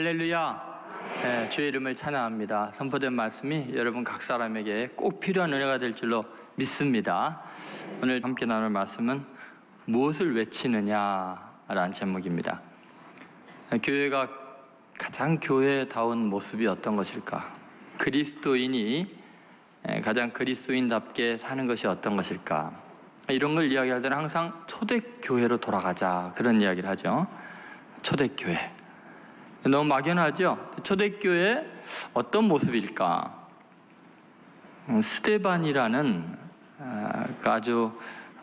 할렐루야. 주의 이름을 찬양합니다. 선포된 말씀이 여러분 각 사람에게 꼭 필요한 은혜가 될 줄로 믿습니다. 오늘 함께 나눌 말씀은 무엇을 외치느냐라는 제목입니다. 교회가 가장 교회다운 모습이 어떤 것일까? 그리스도인이 가장 그리스도인답게 사는 것이 어떤 것일까? 이런 걸 이야기할 때는 항상 초대교회로 돌아가자, 그런 이야기를 하죠. 초대교회. 너무 막연하죠? 초대교회 어떤 모습일까? 스데반이라는 아주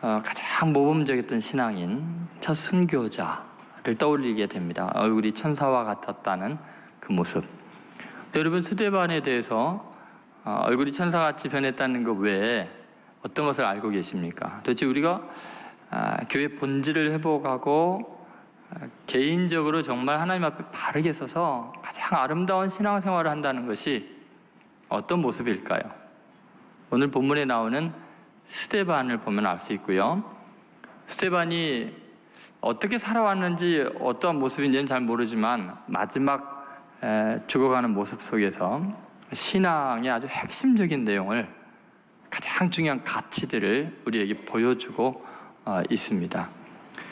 가장 모범적이었던 신앙인 첫 순교자를 떠올리게 됩니다. 얼굴이 천사와 같았다는 그 모습. 여러분, 스데반에 대해서 얼굴이 천사같이 변했다는 것 외에 어떤 것을 알고 계십니까? 도대체 우리가 교회 본질을 회복하고 개인적으로 정말 하나님 앞에 바르게 서서 가장 아름다운 신앙생활을 한다는 것이 어떤 모습일까요? 오늘 본문에 나오는 스데반을 보면 알 수 있고요. 스데반이 어떻게 살아왔는지 어떠한 모습인지는 잘 모르지만 마지막 죽어가는 모습 속에서 신앙의 아주 핵심적인 내용을, 가장 중요한 가치들을 우리에게 보여주고 있습니다.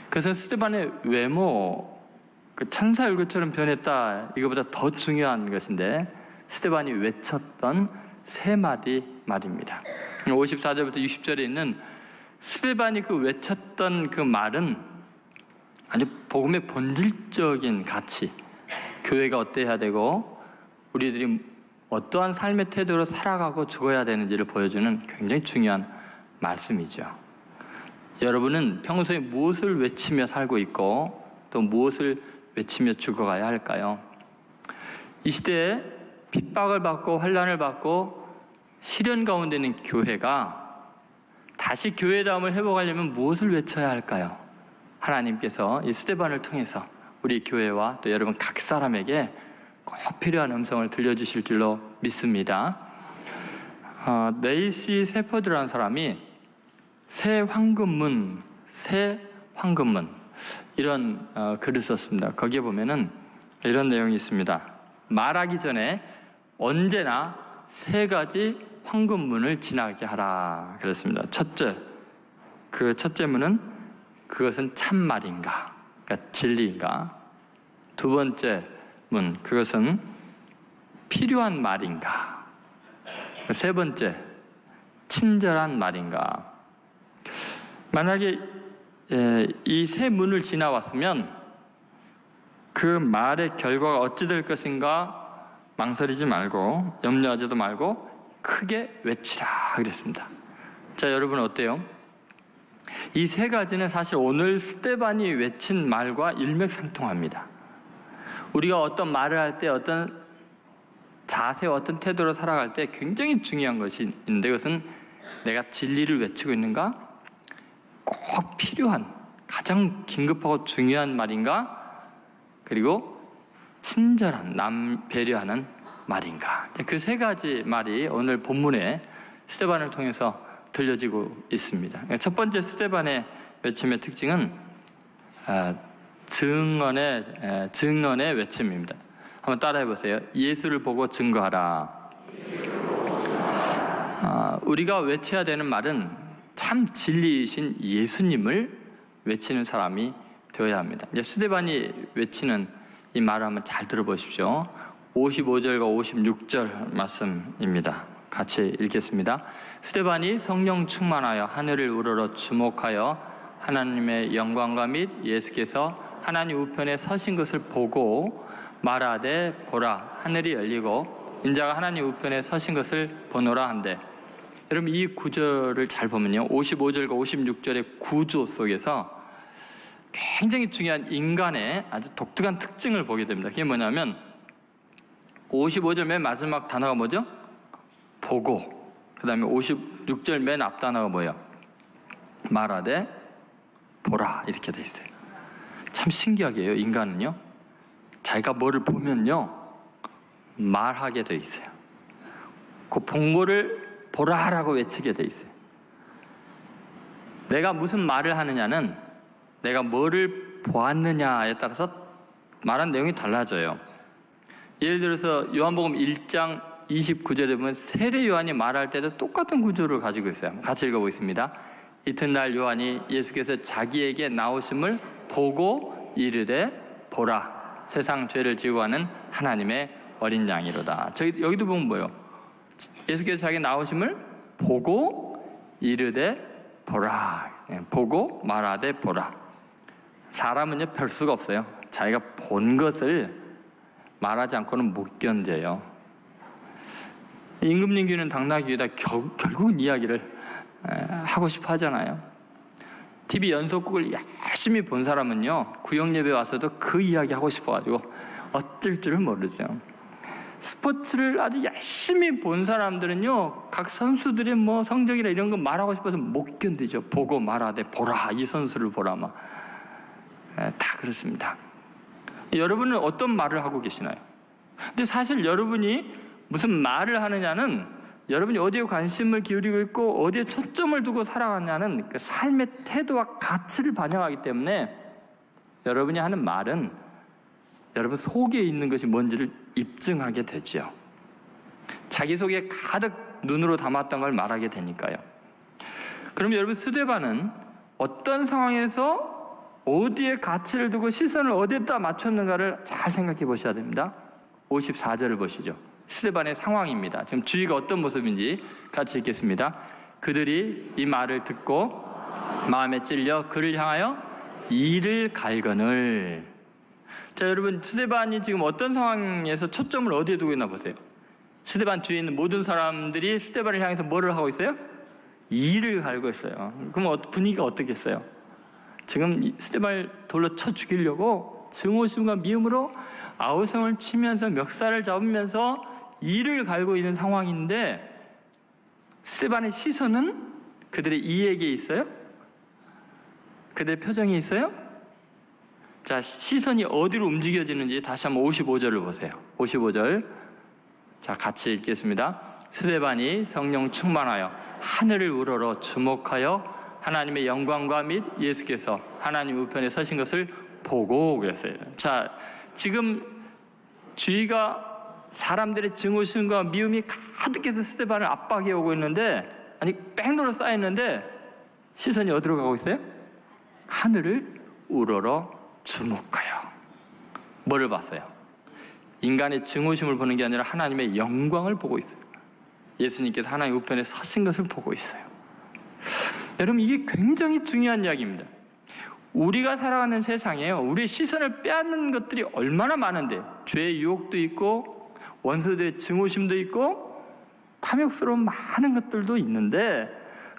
그래서 스데반의 외모, 그 천사 얼굴처럼 변했다, 이거보다 더 중요한 것인데 스데반이 외쳤던 세 마디 말입니다. 54절부터 60절에 있는 스데반이 그 외쳤던 그 말은 아주 복음의 본질적인 가치, 교회가 어때야 되고 우리들이 어떠한 삶의 태도로 살아가고 죽어야 되는지를 보여주는 굉장히 중요한 말씀이죠. 여러분은 평소에 무엇을 외치며 살고 있고 또 무엇을 외치며 죽어가야 할까요? 이 시대에 핍박을 받고 환난을 받고 시련 가운데 있는 교회가 다시 교회다움을 회복하려면 무엇을 외쳐야 할까요? 하나님께서 이 스데반을 통해서 우리 교회와 또 여러분 각 사람에게 꼭 필요한 음성을 들려주실 줄로 믿습니다. 네이시 세퍼드라는 사람이 새 황금문 이런 글을 썼습니다. 거기에 보면은 이런 내용이 있습니다. 말하기 전에 언제나 세 가지 황금문을 지나게 하라 그랬습니다. 첫째, 그 첫째 문은 그것은 참말인가, 그러니까 진리인가. 두 번째 문, 그것은 필요한 말인가. 세 번째, 친절한 말인가. 만약에 이 세 문을 지나왔으면 그 말의 결과가 어찌 될 것인가 망설이지 말고 염려하지도 말고 크게 외치라 그랬습니다. 자, 여러분 어때요? 이 세 가지는 사실 오늘 스데반이 외친 말과 일맥상통합니다. 우리가 어떤 말을 할 때, 어떤 자세와 어떤 태도로 살아갈 때 굉장히 중요한 것이 있는데, 그것은 내가 진리를 외치고 있는가? 꼭 필요한, 가장 긴급하고 중요한 말인가? 그리고 친절한, 남 배려하는 말인가? 그 세 가지 말이 오늘 본문에 스데반을 통해서 들려지고 있습니다. 첫 번째 스데반의 외침의 특징은 증언의 외침입니다. 한번 따라해 보세요. 예수를 보고 증거하라. 우리가 외쳐야 되는 말은 참 진리이신 예수님을 외치는 사람이 되어야 합니다. 이제 스데반이 외치는 이 말을 한번 잘 들어보십시오. 55절과 56절 말씀입니다. 같이 읽겠습니다. 스데반이 성령 충만하여 하늘을 우러러 주목하여 하나님의 영광과 및 예수께서 하나님 우편에 서신 것을 보고 말하되 보라, 하늘이 열리고 인자가 하나님 우편에 서신 것을 보노라 한대. 여러분, 이 구절을 잘 보면요, 55절과 56절의 구조 속에서 굉장히 중요한 인간의 아주 독특한 특징을 보게 됩니다. 그게 뭐냐면 55절 맨 마지막 단어가 뭐죠? 보고. 그 다음에 56절 맨 앞 단어가 뭐예요? 말하되 보라, 이렇게 돼 있어요. 참 신기하게 해요. 인간은요, 자기가 뭐를 보면요 말하게 돼 있어요. 그 본 거를 보라라고 외치게 돼 있어요. 내가 무슨 말을 하느냐는 내가 뭐를 보았느냐에 따라서 말한 내용이 달라져요. 예를 들어서 요한복음 1장 29절에 보면 세례 요한이 말할 때도 똑같은 구조를 가지고 있어요. 같이 읽어보겠습니다. 이튿날 요한이 예수께서 자기에게 나오심을 보고 이르되 보라, 세상 죄를 지고 가는 하나님의 어린 양이로다. 여기도 보면 뭐예요? 예수께서 자기 나오심을 보고 이르되 보라. 보고 말하되 보라. 사람은요, 별 수가 없어요. 자기가 본 것을 말하지 않고는 못 견뎌요. 임금님귀는 당나귀에다 결국은 이야기를 하고 싶어 하잖아요. TV 연속극을 열심히 본 사람은요, 구역예배 와서도 그 이야기 하고 싶어가지고 어쩔 줄을 모르죠. 스포츠를 아주 열심히 본 사람들은요, 각 선수들의 뭐 성적이나 이런 거 말하고 싶어서 못 견디죠. 보고 말하되 보라, 이 선수를 보라, 막. 다 그렇습니다. 여러분은 어떤 말을 하고 계시나요? 근데 사실 여러분이 무슨 말을 하느냐는 여러분이 어디에 관심을 기울이고 있고 어디에 초점을 두고 살아가냐는 그 삶의 태도와 가치를 반영하기 때문에 여러분이 하는 말은 여러분 속에 있는 것이 뭔지를 입증하게 되지요. 자기 속에 가득 눈으로 담았던 걸 말하게 되니까요. 그럼 여러분, 스데반은 어떤 상황에서 어디에 가치를 두고 시선을 어디에다 맞췄는가를 잘 생각해 보셔야 됩니다. 54절을 보시죠. 스데반의 상황입니다. 지금 주위가 어떤 모습인지 같이 읽겠습니다. 그들이 이 말을 듣고 마음에 찔려 그를 향하여 이를 갈거늘. 자, 여러분, 스데반이 지금 어떤 상황에서 초점을 어디에 두고 있나 보세요. 스데반 뒤에 있는 모든 사람들이 스데반을 향해서 뭐를 하고 있어요? 이를 갈고 있어요. 그럼 분위기가 어떻겠어요? 지금 스데반을 돌로 쳐 죽이려고 증오심과 미움으로 아우성을 치면서 멱살을 잡으면서 이를 갈고 있는 상황인데, 스데반의 시선은 그들의 이에게 있어요? 그들의 표정이 있어요? 자, 시선이 어디로 움직여지는지 다시 한번 55절을 보세요. 55절. 자, 같이 읽겠습니다. 스데반이 성령 충만하여 하늘을 우러러 주목하여 하나님의 영광과 및 예수께서 하나님 우편에 서신 것을 보고 그랬어요. 자, 지금 주위가 사람들의 증오심과 미움이 가득해서 스데반을 압박해 오고 있는데, 아니 백로로 쌓였는데 시선이 어디로 가고 있어요? 하늘을 우러러 주목하여. 뭐를 봤어요? 인간의 증오심을 보는 게 아니라 하나님의 영광을 보고 있어요. 예수님께서 하나님 우편에 서신 것을 보고 있어요. 여러분, 이게 굉장히 중요한 이야기입니다. 우리가 살아가는 세상에요, 우리의 시선을 빼앗는 것들이 얼마나 많은데, 죄의 유혹도 있고 원수들의 증오심도 있고 탐욕스러운 많은 것들도 있는데,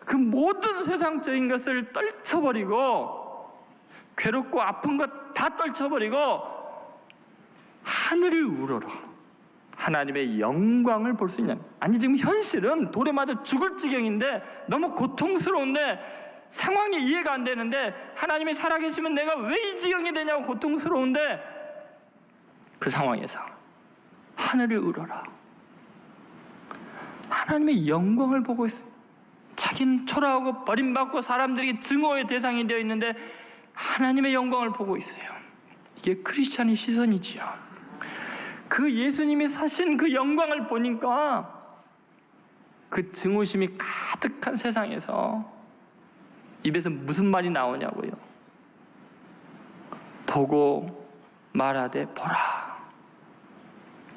그 모든 세상적인 것을 떨쳐버리고 괴롭고 아픈 것 다 떨쳐버리고 하늘을 우러러 하나님의 영광을 볼 수 있냐? 아니, 지금 현실은 돌에 맞아 죽을 지경인데, 너무 고통스러운데, 상황이 이해가 안 되는데, 하나님이 살아계시면 내가 왜 이 지경이 되냐고 고통스러운데, 그 상황에서 하늘을 우러러 하나님의 영광을 보고 있어요. 자기는 초라하고 버림받고 사람들에게 증오의 대상이 되어 있는데 하나님의 영광을 보고 있어요. 이게 크리스찬의 시선이지요. 그 예수님이 사신 그 영광을 보니까 그 증오심이 가득한 세상에서 입에서 무슨 말이 나오냐고요. 보고 말하되 보라.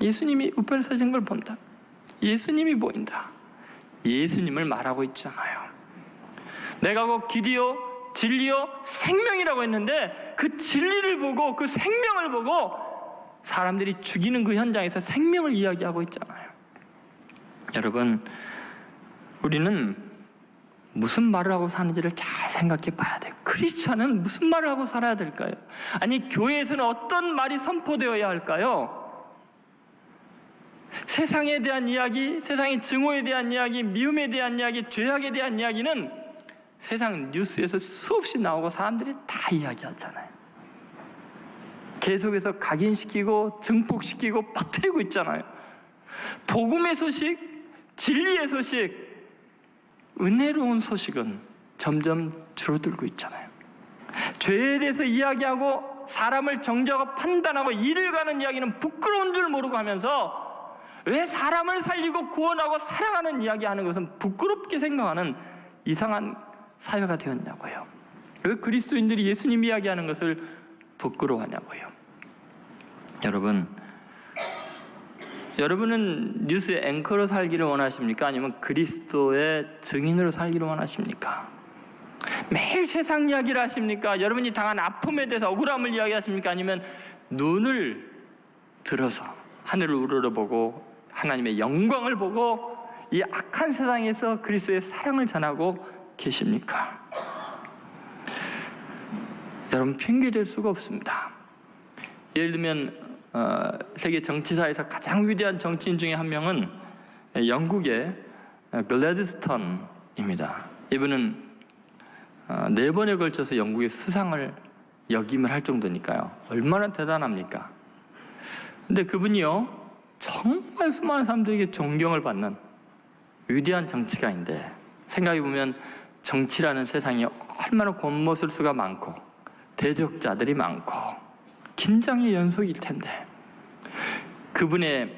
예수님이 우편에 서신 걸 본다. 예수님이 보인다. 예수님을 말하고 있잖아요. 내가 곧 길이요 진리요 생명이라고 했는데, 그 진리를 보고 그 생명을 보고 사람들이 죽이는 그 현장에서 생명을 이야기하고 있잖아요. 여러분, 우리는 무슨 말을 하고 사는지를 잘 생각해 봐야 돼요. 크리스찬은 무슨 말을 하고 살아야 될까요? 아니, 교회에서는 어떤 말이 선포되어야 할까요? 세상에 대한 이야기, 세상의 증오에 대한 이야기, 미움에 대한 이야기, 죄악에 대한 이야기는 세상 뉴스에서 수없이 나오고 사람들이 다 이야기하잖아요. 계속해서 각인시키고 증폭시키고 퍼뜨리고 있잖아요. 복음의 소식, 진리의 소식, 은혜로운 소식은 점점 줄어들고 있잖아요. 죄에 대해서 이야기하고 사람을 정죄하고 판단하고 이를 가는 이야기는 부끄러운 줄 모르고 하면서 왜 사람을 살리고 구원하고 사랑하는 이야기하는 것은 부끄럽게 생각하는 이상한 사회가 되었냐고요. 왜 그리스도인들이 예수님 이야기하는 것을 부끄러워하냐고요. 여러분은 뉴스 앵커로 살기를 원하십니까? 아니면 그리스도의 증인으로 살기를 원하십니까? 매일 세상 이야기를 하십니까? 여러분이 당한 아픔에 대해서 억울함을 이야기하십니까? 아니면 눈을 들어서 하늘을 우러러보고 하나님의 영광을 보고 이 악한 세상에서 그리스도의 사랑을 전하고 계십니까? 여러분, 핑계댈 수가 없습니다. 예를 들면 세계 정치사에서 가장 위대한 정치인 중에 한 명은 영국의 글래드스턴입니다. 이분은 4번에 걸쳐서 영국의 수상을 역임을 할 정도니까요. 얼마나 대단합니까? 근데 그분이요, 정말 수많은 사람들에게 존경을 받는 위대한 정치가인데, 생각해보면 정치라는 세상이 얼마나 곤모술수가 많고 대적자들이 많고 긴장의 연속일 텐데, 그분의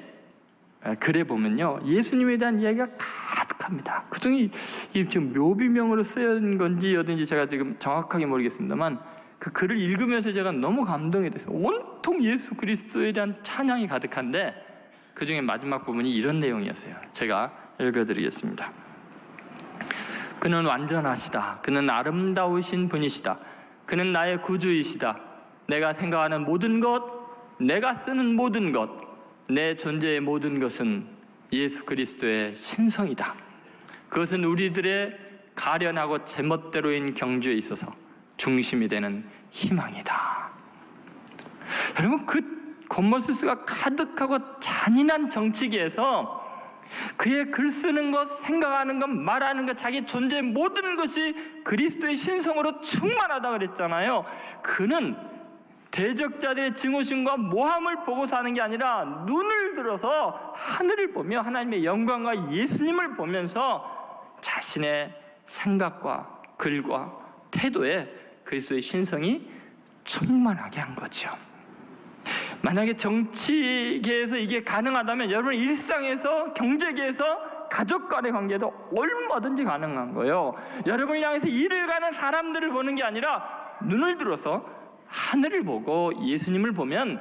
글에 보면요, 예수님에 대한 이야기가 가득합니다. 그중에 지금 묘비명으로 쓰인 건지 어딘지 제가 지금 정확하게 모르겠습니다만, 그 글을 읽으면서 제가 너무 감동이 돼서 온통 예수 그리스도에 대한 찬양이 가득한데, 그 중에 마지막 부분이 이런 내용이었어요. 제가 읽어드리겠습니다. 그는 완전하시다. 그는 아름다우신 분이시다. 그는 나의 구주이시다. 내가 생각하는 모든 것, 내가 쓰는 모든 것, 내 존재의 모든 것은 예수 그리스도의 신성이다. 그것은 우리들의 가련하고 제멋대로인 경주에 있어서 중심이 되는 희망이다. 여러분, 그 겉멋술수가 가득하고 잔인한 정치계에서 그의 글 쓰는 것, 생각하는 것, 말하는 것, 자기 존재의 모든 것이 그리스도의 신성으로 충만하다 그랬잖아요. 그는 대적자들의 증오심과 모함을 보고 사는 게 아니라 눈을 들어서 하늘을 보며 하나님의 영광과 예수님을 보면서 자신의 생각과 글과 태도에 그리스도의 신성이 충만하게 한 거죠. 만약에 정치계에서 이게 가능하다면 여러분 일상에서, 경제계에서, 가족 간의 관계도 얼마든지 가능한 거예요. 여러분을 향해서 일을 가는 사람들을 보는 게 아니라 눈을 들어서 하늘을 보고 예수님을 보면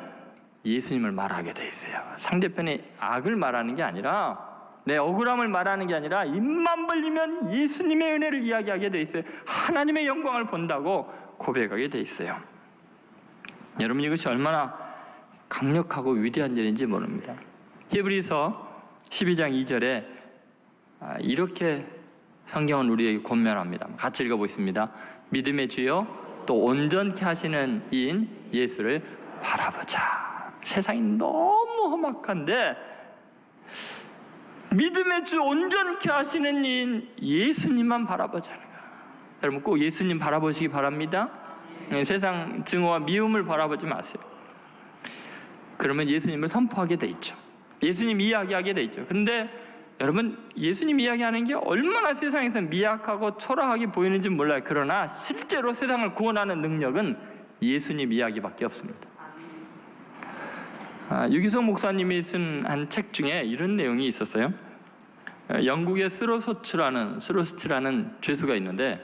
예수님을 말하게 돼 있어요. 상대편의 악을 말하는 게 아니라, 내 억울함을 말하는 게 아니라 입만 벌리면 예수님의 은혜를 이야기하게 돼 있어요. 하나님의 영광을 본다고 고백하게 돼 있어요. 여러분, 이것이 얼마나 강력하고 위대한 일인지 모릅니다. 히브리서 12장 2절에 이렇게 성경은 우리에게 권면합니다. 같이 읽어보겠습니다. 믿음의 주여 또 온전케 하시는 이인 예수를 바라보자. 세상이 너무 험악한데 믿음의 주 온전케 하시는 이인 예수님만 바라보자는 거예요. 여러분, 꼭 예수님 바라보시기 바랍니다. 세상 증오와 미움을 바라보지 마세요. 그러면 예수님을 선포하게 돼 있죠. 예수님 이야기하게 돼 있죠. 그런데 여러분, 예수님 이야기하는 게 얼마나 세상에서 미약하고 초라하게 보이는지 몰라요. 그러나 실제로 세상을 구원하는 능력은 예수님 이야기밖에 없습니다. 유기성 목사님이 쓴 한 책 중에 이런 내용이 있었어요. 영국의 스로스트라는 죄수가 있는데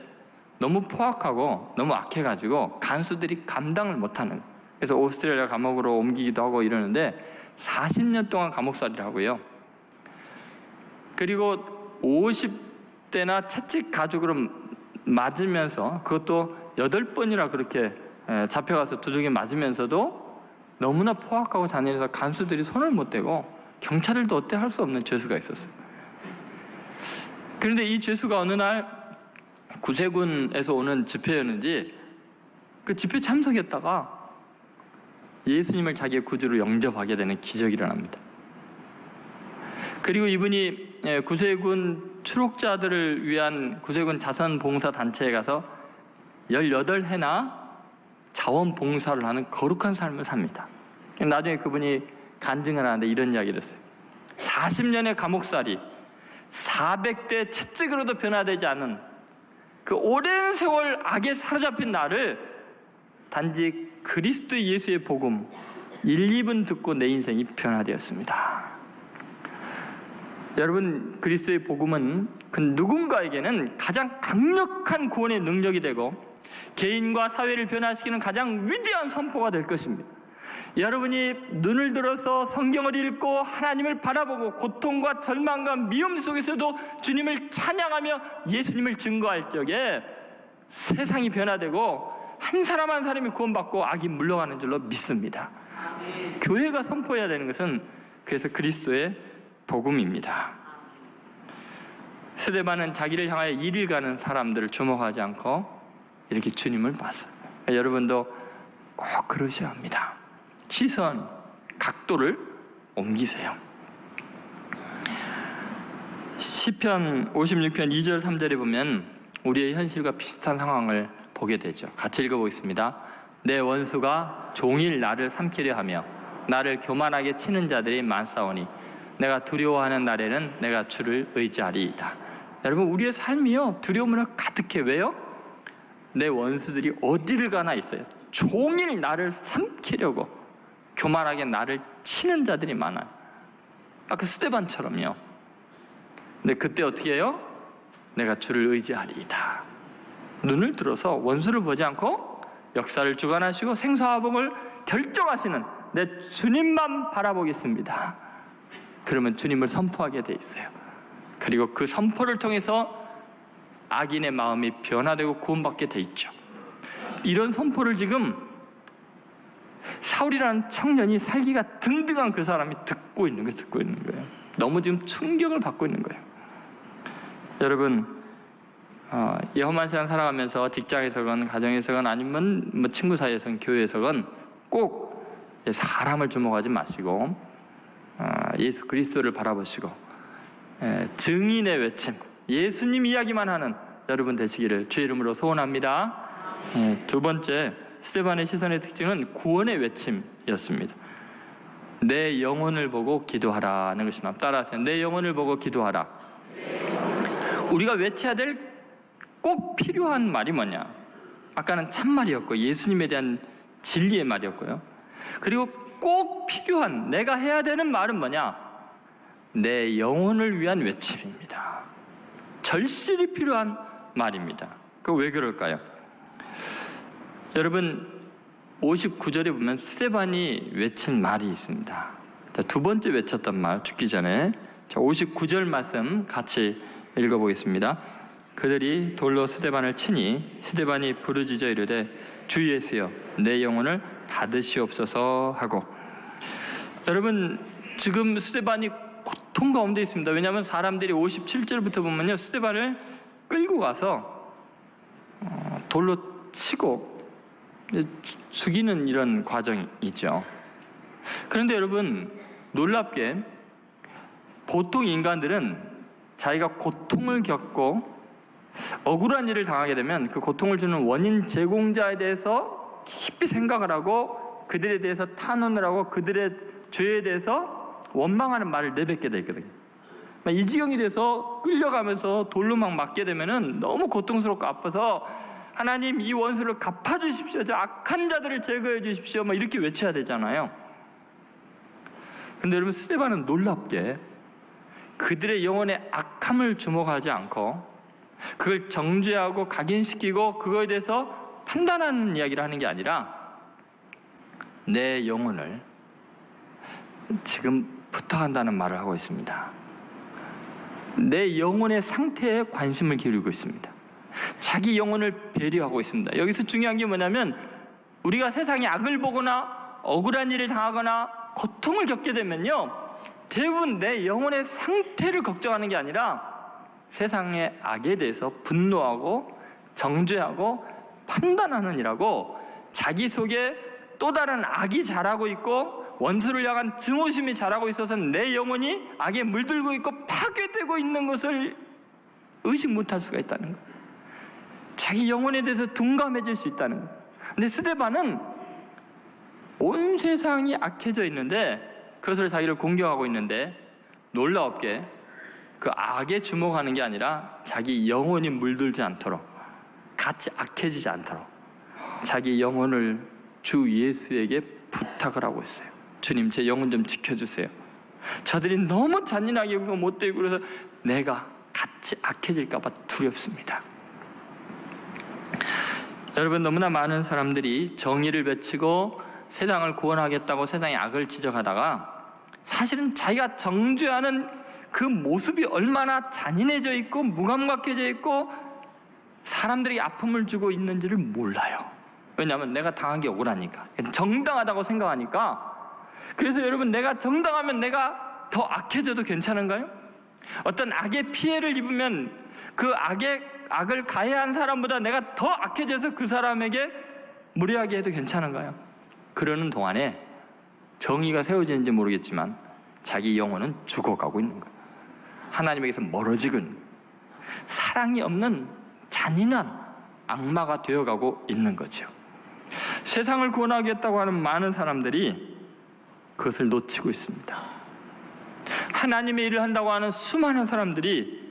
너무 포악하고 너무 악해가지고 간수들이 감당을 못하는, 그래서 오스트레일리아 감옥으로 옮기기도 하고 이러는데 40년 동안 감옥살이를 하고요. 그리고 50대나 채찍 가죽으로 맞으면서, 그것도 8번이나 그렇게 잡혀가서 두들겨 맞으면서도 너무나 포악하고 잔인해서 간수들이 손을 못 대고 경찰들도 어때 할 수 없는 죄수가 있었어요. 그런데 이 죄수가 어느 날 구세군에서 오는 집회였는지 그 집회 참석했다가 예수님을 자기의 구주로 영접하게 되는 기적이 일어납니다. 그리고 이분이 구세군 추록자들을 위한 구세군 자선봉사단체에 가서 18해나 자원봉사를 하는 거룩한 삶을 삽니다. 나중에 그분이 간증을 하는데 이런 이야기를 했어요. 40년의 감옥살이, 400대 채찍으로도 변화되지 않은 그 오랜 세월 악에 사로잡힌 나를 단지 그리스도 예수의 복음 1, 2분 듣고 내 인생이 변화되었습니다. 여러분, 그리스도의 복음은 그 누군가에게는 가장 강력한 구원의 능력이 되고 개인과 사회를 변화시키는 가장 위대한 선포가 될 것입니다. 여러분이 눈을 들어서 성경을 읽고 하나님을 바라보고 고통과 절망과 미움 속에서도 주님을 찬양하며 예수님을 증거할 적에 세상이 변화되고 한 사람 한 사람이 구원받고 악이 물러가는 줄로 믿습니다. 교회가 선포해야 되는 것은 그래서 그리스도의 복음입니다. 스데반은 자기를 향하여 이를 가는 사람들을 주목하지 않고 이렇게 주님을 봤어요. 여러분도 꼭 그러셔야 합니다. 시선, 각도를 옮기세요. 시편 56편 2절 3절에 보면 우리의 현실과 비슷한 상황을 보게 되죠. 같이 읽어보겠습니다. 내 원수가 종일 나를 삼키려 하며 나를 교만하게 치는 자들이 많사오니 내가 두려워하는 날에는 내가 주를 의지하리이다. 여러분, 우리의 삶이요 두려움으로 가득해. 왜요? 내 원수들이 어디를 가나 있어요. 종일 나를 삼키려고 교만하게 나를 치는 자들이 많아요. 아까 스데반처럼요. 근데 그때 어떻게 해요? 내가 주를 의지하리이다. 눈을 들어서 원수를 보지 않고 역사를 주관하시고 생사화복을 결정하시는 내 주님만 바라보겠습니다. 그러면 주님을 선포하게 돼 있어요. 그리고 그 선포를 통해서 악인의 마음이 변화되고 구원받게 돼 있죠. 이런 선포를 지금 사울이라는 청년이 살기가 등등한 그 사람이 듣고 있는 거예요. 너무 지금 충격을 받고 있는 거예요. 여러분, 험한 세상 살아가면서 직장에서건 가정에서건 아니면 뭐 친구 사이에서건 교회에서건 꼭 사람을 주목하지 마시고 예수 그리스도를 바라보시고 증인의 외침, 예수님 이야기만 하는 여러분 되시기를 주의 이름으로 소원합니다. 두 번째, 스데반의 시선의 특징은 구원의 외침이었습니다. 내 영혼을 보고 기도하라는 것입니다. 따라하세요. 내 영혼을 보고 기도하라. 우리가 외쳐야 될 꼭 필요한 말이 뭐냐? 아까는 참말이었고 예수님에 대한 진리의 말이었고요. 그리고 꼭 필요한 내가 해야 되는 말은 뭐냐? 내 영혼을 위한 외침입니다. 절실히 필요한 말입니다. 그 왜 그럴까요? 여러분, 59절에 보면 스데반이 외친 말이 있습니다. 두 번째 외쳤던 말, 죽기 전에 59절 말씀 같이 읽어보겠습니다. 그들이 돌로 스데반을 치니 스데반이 부르짖어 이르되 주 예수여 내 영혼을 받으시옵소서 하고. 여러분, 지금 스데반이 고통 가운데 있습니다. 왜냐하면 사람들이 57절부터 보면요, 스데반을 끌고 가서 돌로 치고 죽이는 이런 과정이죠. 그런데 여러분, 놀랍게 보통 인간들은 자기가 고통을 겪고 억울한 일을 당하게 되면 그 고통을 주는 원인 제공자에 대해서 깊이 생각을 하고 그들에 대해서 탄원을 하고 그들의 죄에 대해서 원망하는 말을 내뱉게 되거든요. 이 지경이 돼서 끌려가면서 돌로 막 맞게 되면은 너무 고통스럽고 아파서 하나님 이 원수를 갚아주십시오. 저 악한 자들을 제거해 주십시오. 막 이렇게 외쳐야 되잖아요. 그런데 여러분, 스데반은 놀랍게 그들의 영혼의 악함을 주목하지 않고 그걸 정죄하고 각인시키고 그거에 대해서 판단하는 이야기를 하는 게 아니라 내 영혼을 지금 부탁한다는 말을 하고 있습니다. 내 영혼의 상태에 관심을 기울이고 있습니다. 자기 영혼을 배려하고 있습니다. 여기서 중요한 게 뭐냐면 우리가 세상에 악을 보거나 억울한 일을 당하거나 고통을 겪게 되면요, 대부분 내 영혼의 상태를 걱정하는 게 아니라 세상의 악에 대해서 분노하고 정죄하고 판단하는 이라고 자기 속에 또 다른 악이 자라고 있고 원수를 향한 증오심이 자라고 있어서 내 영혼이 악에 물들고 있고 파괴되고 있는 것을 의식 못할 수가 있다는 거예요. 자기 영혼에 대해서 둔감해질 수 있다는 거예요. 근데 스데반은 온 세상이 악해져 있는데 그것을 자기를 공격하고 있는데 놀라웠게 그 악에 주목하는 게 아니라 자기 영혼이 물들지 않도록 같이 악해지지 않도록 자기 영혼을 주 예수에게 부탁을 하고 있어요. 주님, 제 영혼 좀 지켜주세요. 저들이 너무 잔인하게 못되고 그래서 내가 같이 악해질까 봐 두렵습니다. 여러분, 너무나 많은 사람들이 정의를 외치고 세상을 구원하겠다고 세상의 악을 지적하다가 사실은 자기가 정죄하는 그 모습이 얼마나 잔인해져 있고 무감각해져 있고 사람들에게 아픔을 주고 있는지를 몰라요. 왜냐하면 내가 당한 게 억울하니까, 정당하다고 생각하니까. 그래서 여러분, 내가 정당하면 내가 더 악해져도 괜찮은가요? 어떤 악의 피해를 입으면 그 악을 가해한 사람보다 내가 더 악해져서 그 사람에게 무례하게 해도 괜찮은가요? 그러는 동안에 정의가 세워지는지 모르겠지만 자기 영혼은 죽어가고 있는 거예요. 하나님에게서 멀어지고 있는 거예요. 사랑이 없는 잔인한 악마가 되어가고 있는 거죠. 세상을 구원하겠다고 하는 많은 사람들이 그것을 놓치고 있습니다. 하나님의 일을 한다고 하는 수많은 사람들이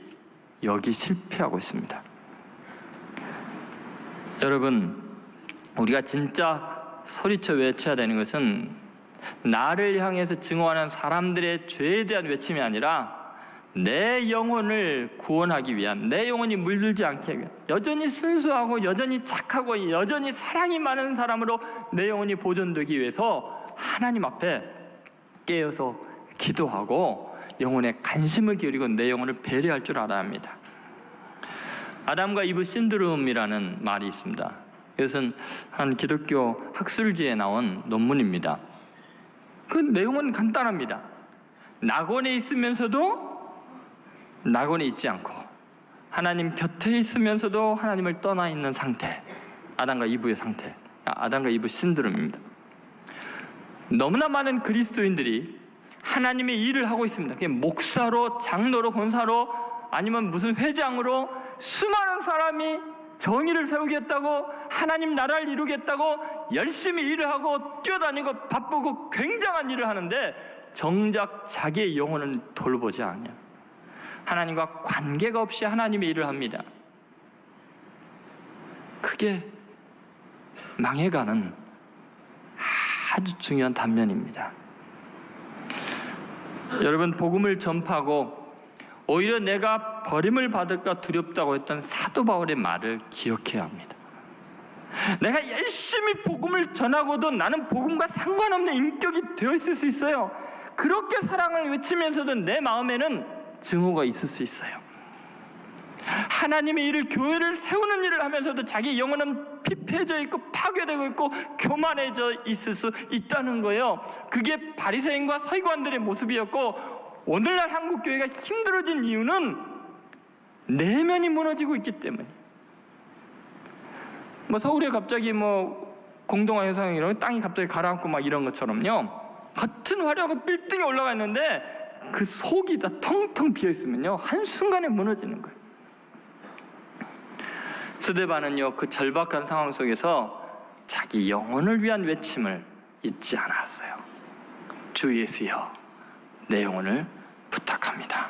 여기 실패하고 있습니다. 여러분, 우리가 진짜 소리쳐 외쳐야 되는 것은 나를 향해서 증오하는 사람들의 죄에 대한 외침이 아니라 내 영혼을 구원하기 위한, 내 영혼이 물들지 않게 위한, 여전히 순수하고 여전히 착하고 여전히 사랑이 많은 사람으로 내 영혼이 보존되기 위해서 하나님 앞에 깨어서 기도하고 영혼에 관심을 기울이고 내 영혼을 배려할 줄 알아야 합니다. 아담과 이브 신드롬이라는 말이 있습니다. 이것은 한 기독교 학술지에 나온 논문입니다. 그 내용은 간단합니다. 낙원에 있으면서도 낙원에 있지 않고 하나님 곁에 있으면서도 하나님을 떠나 있는 상태, 아담과 이브의 상태, 아담과 이브 신드롬입니다. 너무나 많은 그리스도인들이 하나님의 일을 하고 있습니다. 그게 목사로, 장로로, 권사로, 아니면 무슨 회장으로 수많은 사람이 정의를 세우겠다고, 하나님 나라를 이루겠다고 열심히 일을 하고 뛰어다니고 바쁘고 굉장한 일을 하는데 정작 자기의 영혼을 돌보지 않아요. 하나님과 관계가 없이 하나님의 일을 합니다. 그게 망해가는 아주 중요한 단면입니다. 여러분, 복음을 전파하고 오히려 내가 버림을 받을까 두렵다고 했던 사도 바울의 말을 기억해야 합니다. 내가 열심히 복음을 전하고도 나는 복음과 상관없는 인격이 되어 있을 수 있어요. 그렇게 사랑을 외치면서도 내 마음에는 증오가 있을 수 있어요. 하나님의 일을, 교회를 세우는 일을 하면서도 자기 영혼은 피폐해져 있고 파괴되고 있고 교만해져 있을 수 있다는 거예요. 그게 바리새인과 서기관들의 모습이었고, 오늘날 한국 교회가 힘들어진 이유는 내면이 무너지고 있기 때문에. 서울에 갑자기 공동화 현상이 일어나고 땅이 갑자기 가라앉고 막 이런 것처럼요, 겉은 화려하고 빌딩에 올라가 있는데 그 속이 다 텅텅 비어 있으면요, 한순간에 무너지는 거예요. 스데반은요, 그 절박한 상황 속에서 자기 영혼을 위한 외침을 잊지 않았어요. 주 예수여, 내 영혼을 부탁합니다.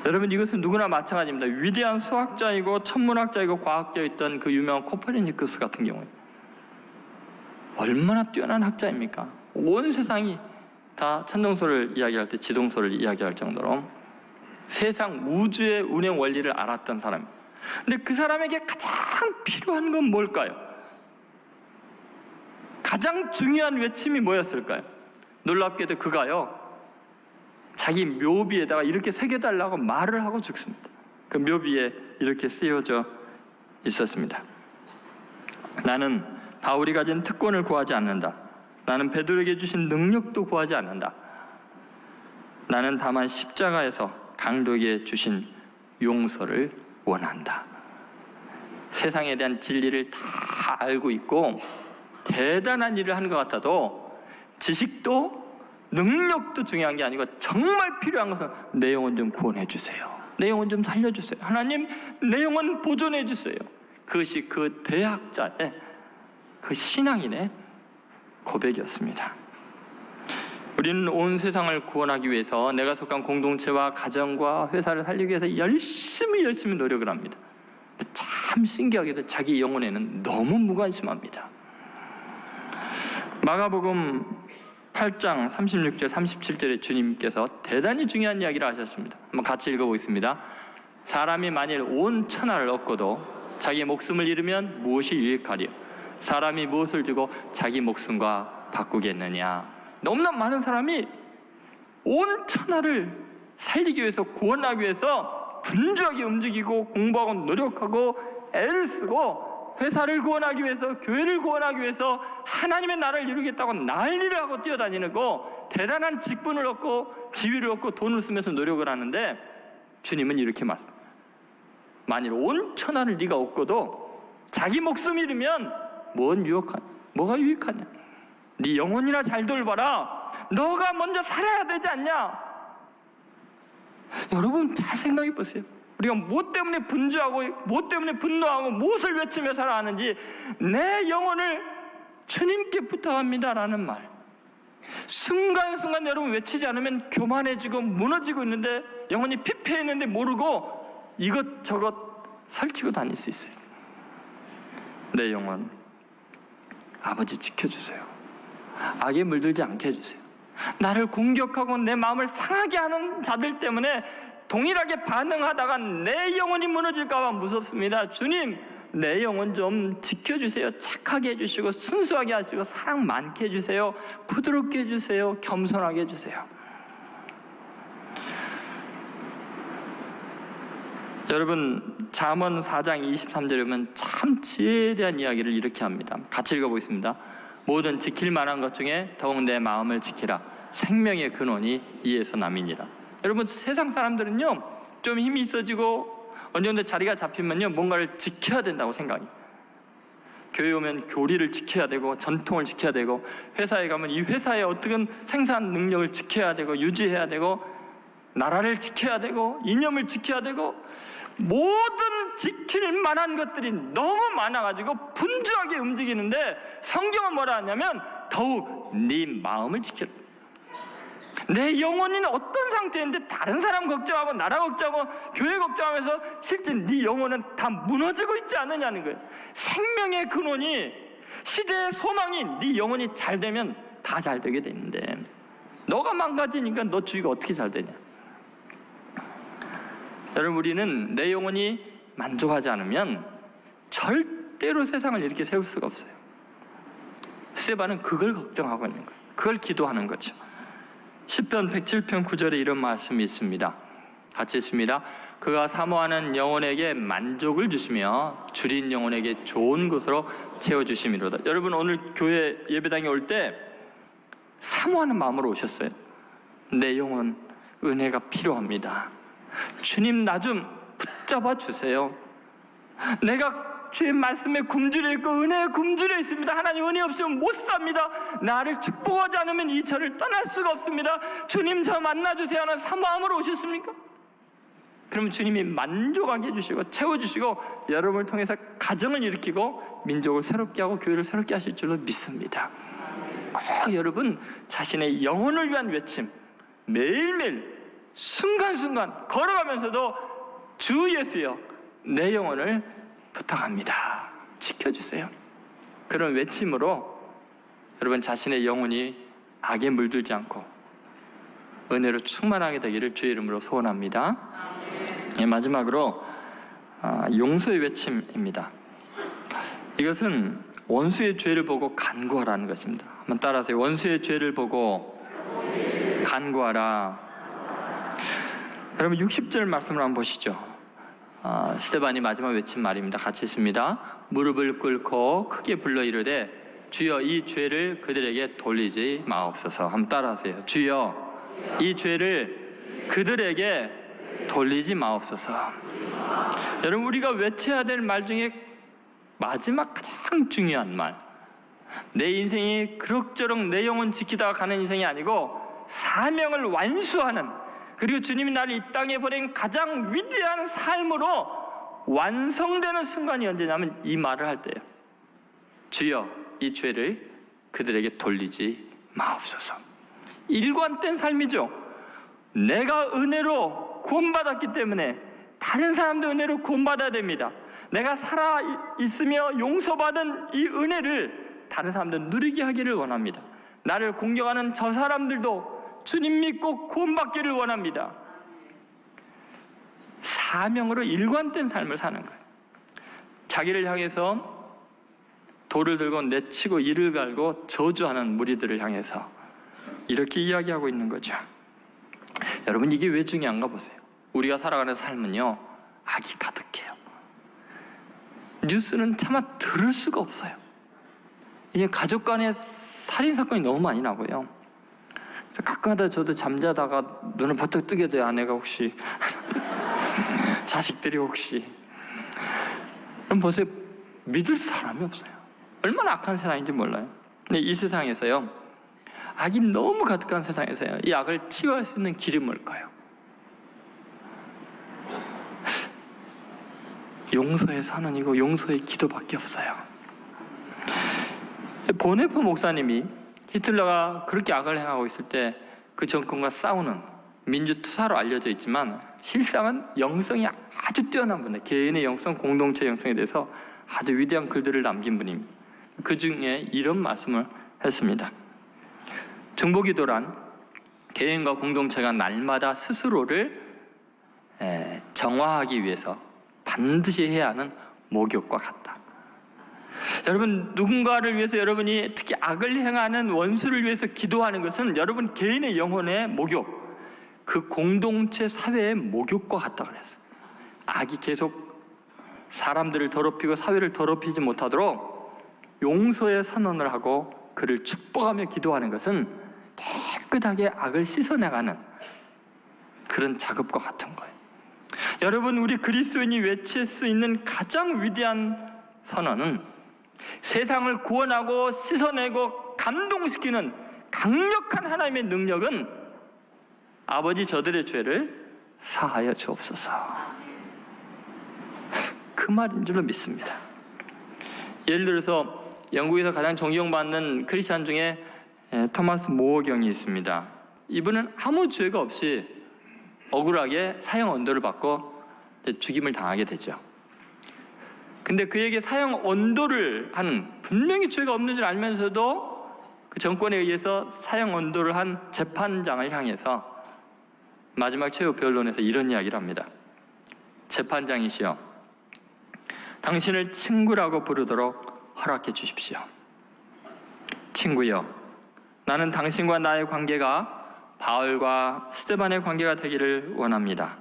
여러분, 이것은 누구나 마찬가지입니다. 위대한 수학자이고 천문학자이고 과학자였던 그 유명한 코페르니쿠스 같은 경우에 얼마나 뛰어난 학자입니까? 온 세상이 다 천동설을 이야기할 때 지동설을 이야기할 정도로 세상 우주의 운행 원리를 알았던 사람. 근데 그 사람에게 가장 필요한 건 뭘까요? 가장 중요한 외침이 뭐였을까요? 놀랍게도 그가요, 자기 묘비에다가 이렇게 새겨달라고 말을 하고 죽습니다. 그 묘비에 이렇게 쓰여져 있었습니다. 나는 바울이 가진 특권을 구하지 않는다. 나는 베드로에게 주신 능력도 구하지 않는다. 나는 다만 십자가에서 강도에게 주신 용서를 원한다. 세상에 대한 진리를 다 알고 있고 대단한 일을 하는 것 같아도 지식도 능력도 중요한 게 아니고 정말 필요한 것은 내 영혼 좀 구원해 주세요. 내 영혼 좀 살려주세요. 하나님, 내 영혼 보존해 주세요. 그것이 그 대학자의, 그 신앙인의 고백이었습니다. 우리는 온 세상을 구원하기 위해서 내가 속한 공동체와 가정과 회사를 살리기 위해서 열심히 노력을 합니다. 참 신기하게도 자기 영혼에는 너무 무관심합니다. 마가복음 8장 36절 37절에 주님께서 대단히 중요한 이야기를 하셨습니다. 한번 같이 읽어보겠습니다. 사람이 만일 온 천하를 얻고도 자기 목숨을 잃으면 무엇이 유익하리요? 사람이 무엇을 주고 자기 목숨과 바꾸겠느냐? 너무나 많은 사람이 온 천하를 살리기 위해서, 구원하기 위해서 분주하게 움직이고 공부하고 노력하고 애를 쓰고 회사를 구원하기 위해서, 교회를 구원하기 위해서, 하나님의 나라를 이루겠다고 난리를 하고 뛰어다니고 대단한 직분을 얻고 지위를 얻고 돈을 쓰면서 노력을 하는데, 주님은 이렇게 말씀합니다. 만일 온 천하를 네가 얻고도 자기 목숨 잃으면 뭐가 유익하냐? 네 영혼이나 잘 돌봐라. 너가 먼저 살아야 되지 않냐? 여러분 잘 생각해 보세요. 우리가 무엇 때문에 분주하고 무엇 때문에 분노하고 무엇을 외치며 살아가는지, 내 영혼을 주님께 부탁합니다라는 말, 순간순간 여러분 외치지 않으면 교만해지고 무너지고 있는데, 영혼이 피폐해 있는데 모르고 이것저것 설치고 다닐 수 있어요. 내 영혼 아버지 지켜주세요. 악에 물들지 않게 해주세요. 나를 공격하고 내 마음을 상하게 하는 자들 때문에 동일하게 반응하다가 내 영혼이 무너질까 봐 무섭습니다. 주님, 내 영혼 좀 지켜주세요. 착하게 해주시고 순수하게 하시고 사랑 많게 해주세요. 부드럽게 해주세요. 겸손하게 해주세요. 여러분, 잠언 4장 23절에 보면 참 지혜에 대한 이야기를 이렇게 합니다. 같이 읽어보겠습니다. 모든 지킬 만한 것 중에 더욱 내 마음을 지키라. 생명의 근원이 이에서 남이니라. 여러분, 세상 사람들은요, 좀 힘이 있어지고 어느 정도 자리가 잡히면요, 뭔가를 지켜야 된다고 생각해요. 교회 오면 교리를 지켜야 되고 전통을 지켜야 되고, 회사에 가면 이 회사의 어떤 생산 능력을 지켜야 되고 유지해야 되고, 나라를 지켜야 되고 이념을 지켜야 되고, 모든 지킬 만한 것들이 너무 많아가지고 분주하게 움직이는데, 성경은 뭐라 하냐면 더욱 네 마음을 지키라. 내 영혼이 어떤 상태인데 다른 사람 걱정하고 나라 걱정하고 교회 걱정하면서 실제 네 영혼은 다 무너지고 있지 않느냐는 거예요. 생명의 근원이, 시대의 소망이 네 영혼이 잘 되면 다 잘 되게 되는데, 너가 망가지니까 너 주위가 어떻게 잘 되냐? 여러분, 우리는 내 영혼이 만족하지 않으면 절대로 세상을 이렇게 세울 수가 없어요. 스데반은 그걸 걱정하고 있는 거예요. 그걸 기도하는 거죠. 시편 107편 9절에 이런 말씀이 있습니다. 같이 읽습니다. 그가 사모하는 영혼에게 만족을 주시며 줄인 영혼에게 좋은 것으로 채워주심이로다. 여러분, 오늘 교회 예배당에 올 때 사모하는 마음으로 오셨어요? 내 영혼 은혜가 필요합니다. 주님, 나 좀 붙잡아 주세요. 내가 주의 말씀에 굶주려 있고 은혜에 굶주려 있습니다. 하나님, 은혜 없으면 못 삽니다. 나를 축복하지 않으면 이 저를 떠날 수가 없습니다. 주님, 저 만나주세요 하는 사모함으로 오셨습니까? 그러면 주님이 만족하게 해주시고 채워주시고 여러분을 통해서 가정을 일으키고 민족을 새롭게 하고 교회를 새롭게 하실 줄로 믿습니다. 꼭 여러분 자신의 영혼을 위한 외침, 매일매일 순간순간 걸어가면서도 주 예수여, 내 영혼을 부탁합니다. 지켜주세요. 그런 외침으로 여러분 자신의 영혼이 악에 물들지 않고 은혜로 충만하게 되기를 주의 이름으로 소원합니다. 마지막으로 용서의 외침입니다. 이것은 원수의 죄를 보고 간구하라는 것입니다. 한번 따라하세요. 원수의 죄를 보고 간구하라. 여러분 60절 말씀을 한번 보시죠. 스데반이 마지막 외친 말입니다. 같이 있습니다. 무릎을 꿇고 크게 불러 이르되 주여, 이 죄를 그들에게 돌리지 마옵소서. 한번 따라하세요. 주여, 이 죄를 그들에게 돌리지 마옵소서. 여러분, 우리가 외쳐야 될 말 중에 마지막 가장 중요한 말, 내 인생이 그럭저럭 내 영혼 지키다가 가는 인생이 아니고 사명을 완수하는, 그리고 주님이 나를 이 땅에 보낸 가장 위대한 삶으로 완성되는 순간이 언제냐면 이 말을 할 때예요. 주여, 이 죄를 그들에게 돌리지 마옵소서. 일관된 삶이죠. 내가 은혜로 구원받았기 때문에 다른 사람도 은혜로 구원받아야 됩니다. 내가 살아 있으며 용서받은 이 은혜를 다른 사람들 누리게 하기를 원합니다. 나를 공경하는 저 사람들도 주님 믿고 구원받기를 원합니다. 사명으로 일관된 삶을 사는 거예요. 자기를 향해서 돌을 들고 내치고 이를 갈고 저주하는 무리들을 향해서 이렇게 이야기하고 있는 거죠. 여러분, 이게 왜 중요한가 보세요. 우리가 살아가는 삶은요, 악이 가득해요. 뉴스는 차마 들을 수가 없어요. 이제 가족 간에 살인사건이 너무 많이 나고요. 가끔가다 저도 잠자다가 눈을 버쩍 뜨게 돼요. 아내가 혹시 자식들이 혹시. 그럼 보세요. 믿을 사람이 없어요. 얼마나 악한 세상인지 몰라요. 근데 이 세상에서요, 악이 너무 가득한 세상에서요, 이 악을 치유할 수 있는 길이 뭘까요? 용서의 선언이고 용서의 기도밖에 없어요. 보네프 목사님이 히틀러가 그렇게 악을 행하고 있을 때 그 정권과 싸우는 민주투사로 알려져 있지만 실상은 영성이 아주 뛰어난 분이에요. 개인의 영성, 공동체 영성에 대해서 아주 위대한 글들을 남긴 분입니다. 그 중에 이런 말씀을 했습니다. 중보기도란 개인과 공동체가 날마다 스스로를 정화하기 위해서 반드시 해야 하는 목욕과 같다. 여러분, 누군가를 위해서 여러분이 특히 악을 행하는 원수를 위해서 기도하는 것은 여러분 개인의 영혼의 목욕, 그 공동체 사회의 목욕과 같다 그랬어요. 악이 계속 사람들을 더럽히고 사회를 더럽히지 못하도록 용서의 선언을 하고 그를 축복하며 기도하는 것은 깨끗하게 악을 씻어나가는 그런 작업과 같은 거예요. 여러분, 우리 그리스도인이 외칠 수 있는 가장 위대한 선언은 세상을 구원하고 씻어내고 감동시키는 강력한 하나님의 능력은 아버지 저들의 죄를 사하여 주옵소서, 그 말인 줄로 믿습니다. 예를 들어서 영국에서 가장 존경받는 크리스찬 중에 토마스 모어경이 있습니다. 이분은 아무 죄가 없이 억울하게 사형 언도를 받고 죽임을 당하게 되죠. 근데 그에게 사형 언도를 한, 분명히 죄가 없는 줄 알면서도 그 정권에 의해서 사형 언도를 한 재판장을 향해서 마지막 최후 변론에서 이런 이야기를 합니다. 재판장이시여, 당신을 친구라고 부르도록 허락해 주십시오. 친구여, 나는 당신과 나의 관계가 바울과 스데반의 관계가 되기를 원합니다.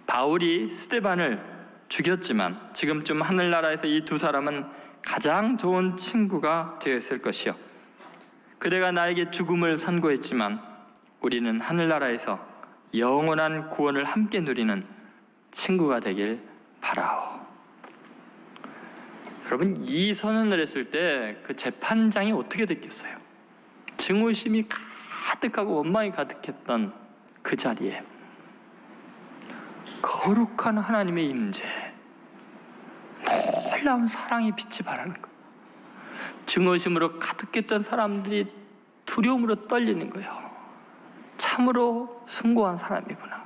바울이 스데반을 죽였지만 지금쯤 하늘나라에서 이 두 사람은 가장 좋은 친구가 되었을 것이요, 그대가 나에게 죽음을 선고했지만 우리는 하늘나라에서 영원한 구원을 함께 누리는 친구가 되길 바라오. 여러분, 이 선언을 했을 때 그 재판장이 어떻게 됐겠어요? 증오심이 가득하고 원망이 가득했던 그 자리에 거룩한 하나님의 임재, 놀라운 사랑의 빛이 바라는 거예요. 증오심으로 가득했던 사람들이 두려움으로 떨리는 거예요. 참으로 숭고한 사람이구나,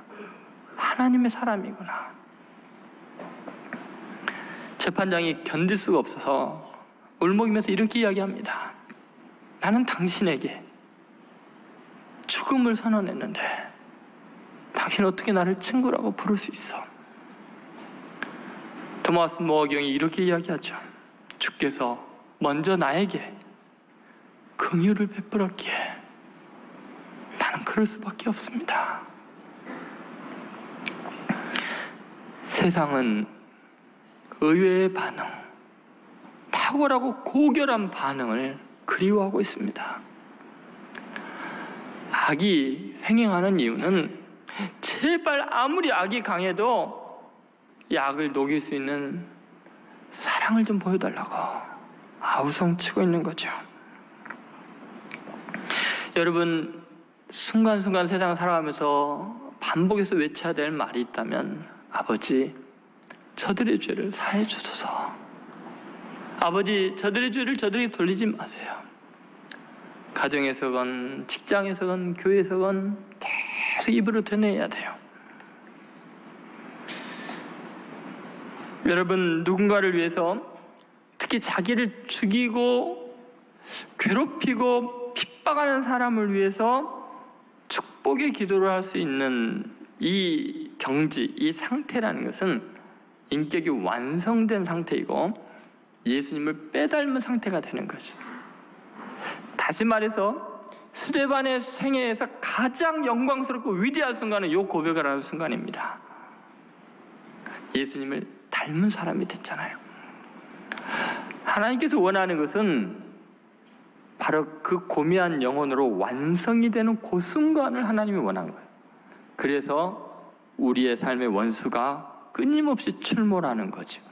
하나님의 사람이구나. 재판장이 견딜 수가 없어서 울먹이면서 이렇게 이야기합니다. 나는 당신에게 죽음을 선언했는데 당신 어떻게 나를 친구라고 부를 수 있어? 토마스 모어경이 이렇게 이야기하죠. 주께서 먼저 나에게 긍휼을 베풀었기에 나는 그럴 수밖에 없습니다. 세상은 의외의 반응, 탁월하고 고결한 반응을 그리워하고 있습니다. 악이 횡행하는 이유는 제발 아무리 악이 강해도 이 악을 녹일 수 있는 사랑을 좀 보여달라고 아우성치고 있는 거죠. 여러분, 순간순간 세상을 살아가면서 반복해서 외쳐야 될 말이 있다면, 아버지, 저들의 죄를 사해 주소서. 아버지, 저들의 죄를 저들에게 돌리지 마세요. 가정에서건 직장에서건 교회에서건 계속 입으로 되뇌어야 돼요. 여러분, 누군가를 위해서, 특히 자기를 죽이고 괴롭히고 핍박하는 사람을 위해서 축복의 기도를 할 수 있는 이 경지, 이 상태라는 것은 인격이 완성된 상태이고 예수님을 빼닮은 상태가 되는 거죠. 다시 말해서 스데반의 생애에서 가장 영광스럽고 위대한 순간은 이 고백을 하는 순간입니다. 예수님을 닮은 사람이 됐잖아요. 하나님께서 원하는 것은 바로 그 고미한 영혼으로 완성이 되는 그 순간을 하나님이 원한 거예요. 그래서 우리의 삶의 원수가 끊임없이 출몰하는 거죠.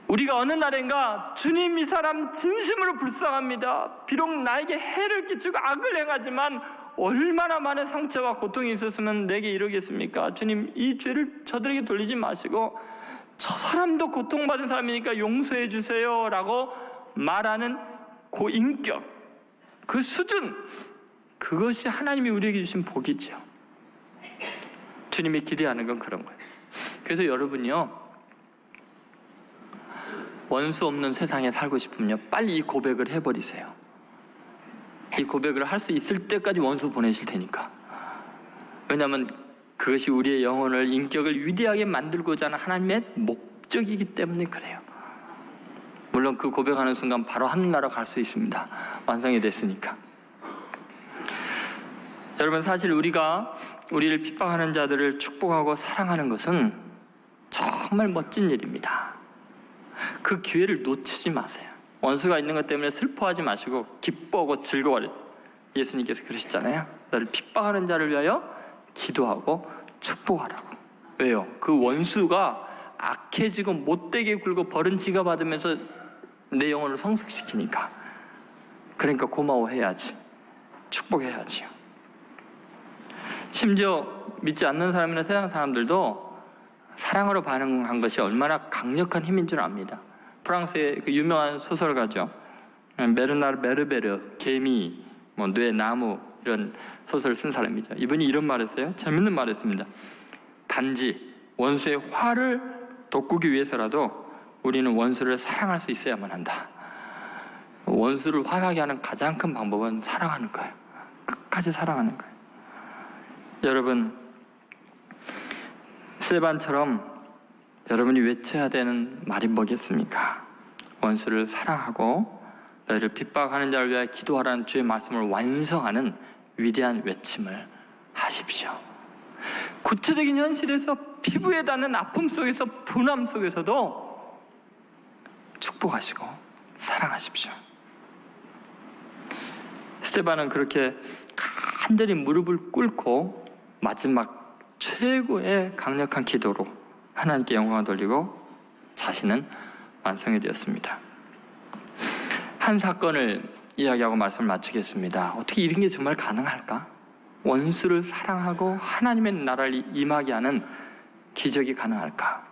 우리가 어느 날인가 주님, 이 사람 진심으로 불쌍합니다. 비록 나에게 해를 끼치고 악을 행하지만 얼마나 많은 상처와 고통이 있었으면 내게 이러겠습니까? 주님, 이 죄를 저들에게 돌리지 마시고 저 사람도 고통받은 사람이니까 용서해 주세요 라고 말하는 그 인격, 그 수준, 그것이 하나님이 우리에게 주신 복이죠. 주님이 기대하는 건 그런 거예요. 그래서 여러분요, 원수 없는 세상에 살고 싶으면요, 빨리 이 고백을 해버리세요. 이 고백을 할 수 있을 때까지 원수 보내실 테니까. 왜냐하면 그것이 우리의 영혼을, 인격을 위대하게 만들고자 하는 하나님의 목적이기 때문에 그래요. 물론 그 고백하는 순간 바로 하늘나라 갈 수 있습니다. 완성이 됐으니까. 여러분, 사실 우리가 우리를 핍박하는 자들을 축복하고 사랑하는 것은 정말 멋진 일입니다. 그 기회를 놓치지 마세요. 원수가 있는 것 때문에 슬퍼하지 마시고 기뻐하고 즐거워하려. 예수님께서 그러시잖아요. 너를 핍박하는 자를 위하여 기도하고 축복하라고. 왜요? 그 원수가 악해지고 못되게 굴고 벌은 지가 받으면서 내 영혼을 성숙시키니까. 그러니까 고마워해야지, 축복해야지요. 심지어 믿지 않는 사람이나 세상 사람들도 사랑으로 반응한 것이 얼마나 강력한 힘인 줄 압니다. 프랑스의 그 유명한 소설가죠. 베르나르 메르베르, 개미, 뇌, 나무, 이런 소설을 쓴 사람이죠. 이분이 이런 말을 했어요. 재밌는 말을 했습니다. 단지 원수의 화를 돋구기 위해서라도 우리는 원수를 사랑할 수 있어야만 한다. 원수를 화나게 하는 가장 큰 방법은 사랑하는 거예요. 끝까지 사랑하는 거예요. 여러분, 스데반처럼 여러분이 외쳐야 되는 말이 뭐겠습니까? 원수를 사랑하고 너희를 핍박하는 자를 위하여 기도하라는 주의 말씀을 완성하는 위대한 외침을 하십시오. 구체적인 현실에서 피부에 닿는 아픔 속에서, 분함 속에서도 축복하시고 사랑하십시오. 스데반은 그렇게 간절히 무릎을 꿇고 마지막 최고의 강력한 기도로 하나님께 영광을 돌리고 자신은 완성이 되었습니다. 한 사건을 이야기하고 말씀을 마치겠습니다. 어떻게 이런 게 정말 가능할까? 원수를 사랑하고 하나님의 나라를 임하게 하는 기적이 가능할까?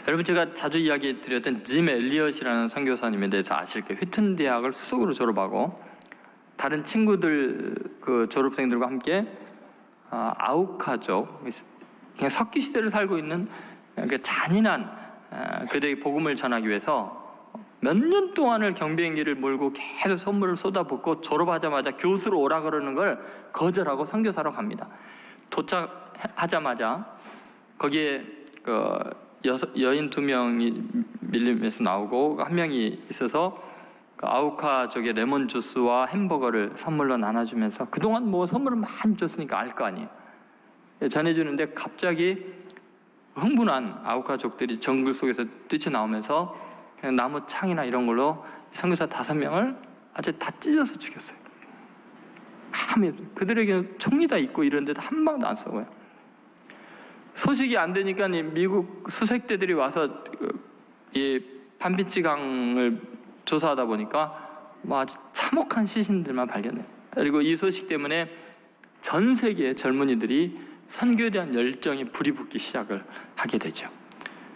여러분, 제가 자주 이야기 드렸던 짐 엘리엇이라는 선교사님에 대해서 아실 거예요. 휘튼 대학을 수석으로 졸업하고 다른 친구들, 그 졸업생들과 함께 아우카족, 그냥 석기 시대를 살고 있는 그 잔인한 그들에게 복음을 전하기 위해서 몇 년 동안을 경비행기를 몰고 계속 선물을 쏟아붓고 졸업하자마자 교수로 오라 그러는 걸 거절하고 선교사로 갑니다. 도착하자마자 거기에 여인 2명이 밀림에서 나오고 한 명이 있어서 그 아우카족의 레몬 주스와 햄버거를 선물로 나눠주면서 그동안 뭐 선물을 많이 줬으니까 알 거 아니에요. 전해주는데 갑자기 흥분한 아우카족들이 정글 속에서 뛰쳐나오면서 그냥 나무 창이나 이런 걸로 선교사 5명을 아주 다 찢어서 죽였어요. 그들에게 총이 다 있고 이런데도 한 방도 안 쏘고요. 소식이 안 되니까 미국 수색대들이 와서 이 판비치강을 조사하다 보니까 아주 참혹한 시신들만 발견해요. 그리고 이 소식 때문에 전 세계의 젊은이들이 선교에 대한 열정이 불이 붙기 시작을 하게 되죠.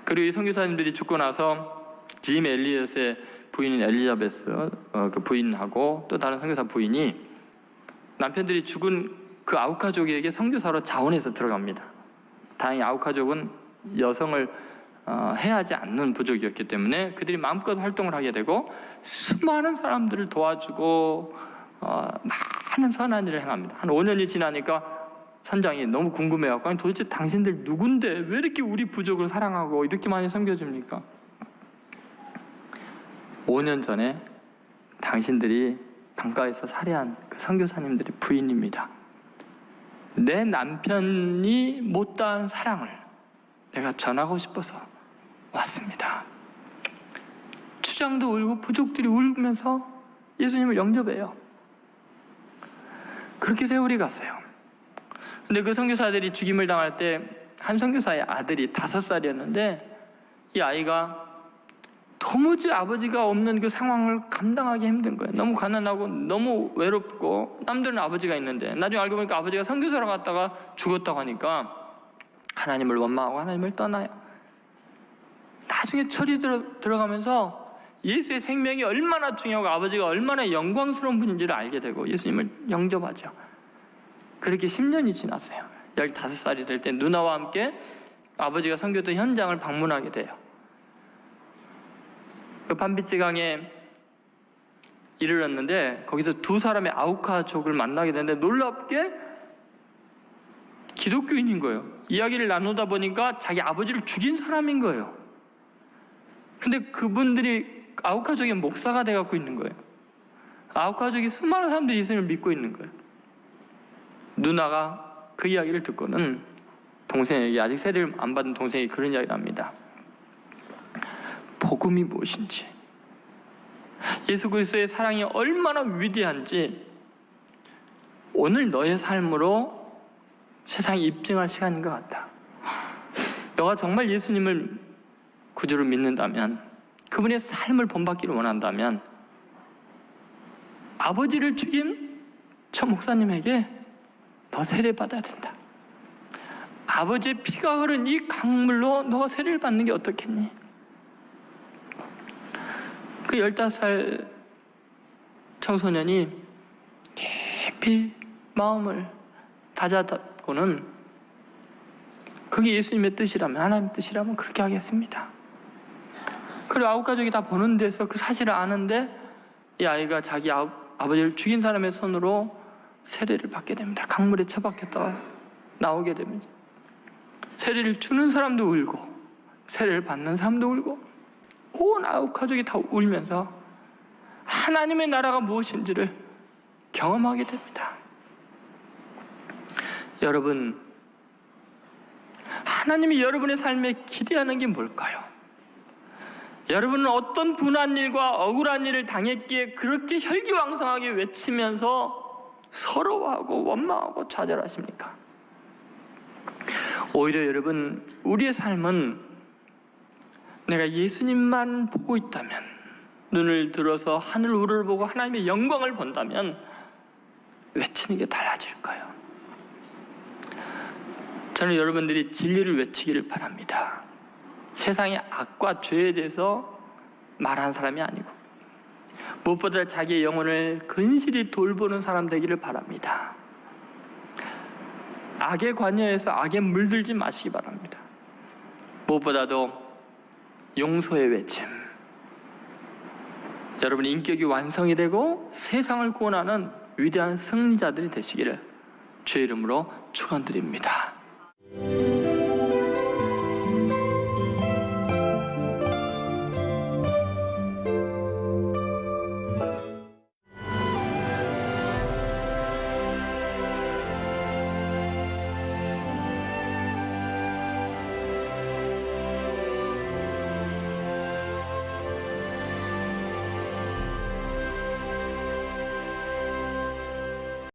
그리고 이 선교사님들이 죽고 나서 짐 엘리엇의 부인인 엘리자베스, 그 부인하고 또 다른 선교사 부인이 남편들이 죽은 그 아우카족에게 선교사로 자원해서 들어갑니다. 다행히 아우카족은 여성을 해야 하지 않는 부족이었기 때문에 그들이 마음껏 활동을 하게 되고 수많은 사람들을 도와주고 많은 선한 일을 행합니다. 한 5년이 지나니까 선장이 너무 궁금해갖고 아니 도대체 당신들 누군데 왜 이렇게 우리 부족을 사랑하고 이렇게 많이 섬겨줍니까? 5년 전에 당신들이 강가에서 살해한 그 선교사님들의 부인입니다. 내 남편이 못다한 사랑을 내가 전하고 싶어서 왔습니다. 추장도 울고 부족들이 울면서 예수님을 영접해요. 그렇게 세월이 갔어요. 근데 그 선교사들이 죽임을 당할 때 한 선교사의 아들이 5살이었는데 이 아이가 도무지 아버지가 없는 그 상황을 감당하기 힘든 거예요. 너무 가난하고 너무 외롭고 남들은 아버지가 있는데 나중에 알고 보니까 아버지가 선교사로 갔다가 죽었다고 하니까 하나님을 원망하고 하나님을 떠나요. 나중에 철이 들어가면서 예수의 생명이 얼마나 중요하고 아버지가 얼마나 영광스러운 분인지를 알게 되고 예수님을 영접하죠. 그렇게 10년이 지났어요. 15살이 될 때 누나와 함께 아버지가 선교도 현장을 방문하게 돼요. 그 반비치강에 이르렀는데 거기서 두 사람의 아우카족을 만나게 되는데 놀랍게 기독교인인 거예요. 이야기를 나누다 보니까 자기 아버지를 죽인 사람인 거예요. 근데 그분들이 아우카족의 목사가 돼갖고 있는 거예요. 아우카족이 수많은 사람들이 예수님을 믿고 있는 거예요. 누나가 그 이야기를 듣고는 동생에게, 아직 세례를 안 받은 동생이 그런 이야기를 합니다. 복음이 무엇인지, 예수 그리스도의 사랑이 얼마나 위대한지 오늘 너의 삶으로 세상에 입증할 시간인 것 같다. 너가 정말 예수님을 구주로 믿는다면, 그분의 삶을 본받기를 원한다면 아버지를 죽인 저 목사님에게 너 세례 받아야 된다. 아버지의 피가 흐른 이 강물로 너가 세례를 받는 게 어떻겠니? 그 15살 청소년이 깊이 마음을 다잡고는 그게 예수님의 뜻이라면, 하나님의 뜻이라면 그렇게 하겠습니다. 그리고 아우카족이 다 보는 데서 그 사실을 아는데 이 아이가 자기 아버지를 죽인 사람의 손으로 세례를 받게 됩니다. 강물에 처박혔다가 나오게 됩니다. 세례를 주는 사람도 울고 세례를 받는 사람도 울고 온 아우카족이 다 울면서 하나님의 나라가 무엇인지를 경험하게 됩니다. 여러분, 하나님이 여러분의 삶에 기대하는 게 뭘까요? 여러분은 어떤 분한 일과 억울한 일을 당했기에 그렇게 혈기왕성하게 외치면서 서러워하고 원망하고 좌절하십니까? 오히려 여러분, 우리의 삶은 내가 예수님만 보고 있다면, 눈을 들어서 하늘 우러를 보고 하나님의 영광을 본다면 외치는 게 달라질 거예요. 저는 여러분들이 진리를 외치기를 바랍니다. 세상의 악과 죄에 대해서 말하는 사람이 아니고 무엇보다 자기의 영혼을 근실히 돌보는 사람 되기를 바랍니다. 악에 관여해서 악에 물들지 마시기 바랍니다. 무엇보다도 용서의 외침, 여러분의 인격이 완성이 되고 세상을 구원하는 위대한 승리자들이 되시기를 주의 이름으로 축원드립니다.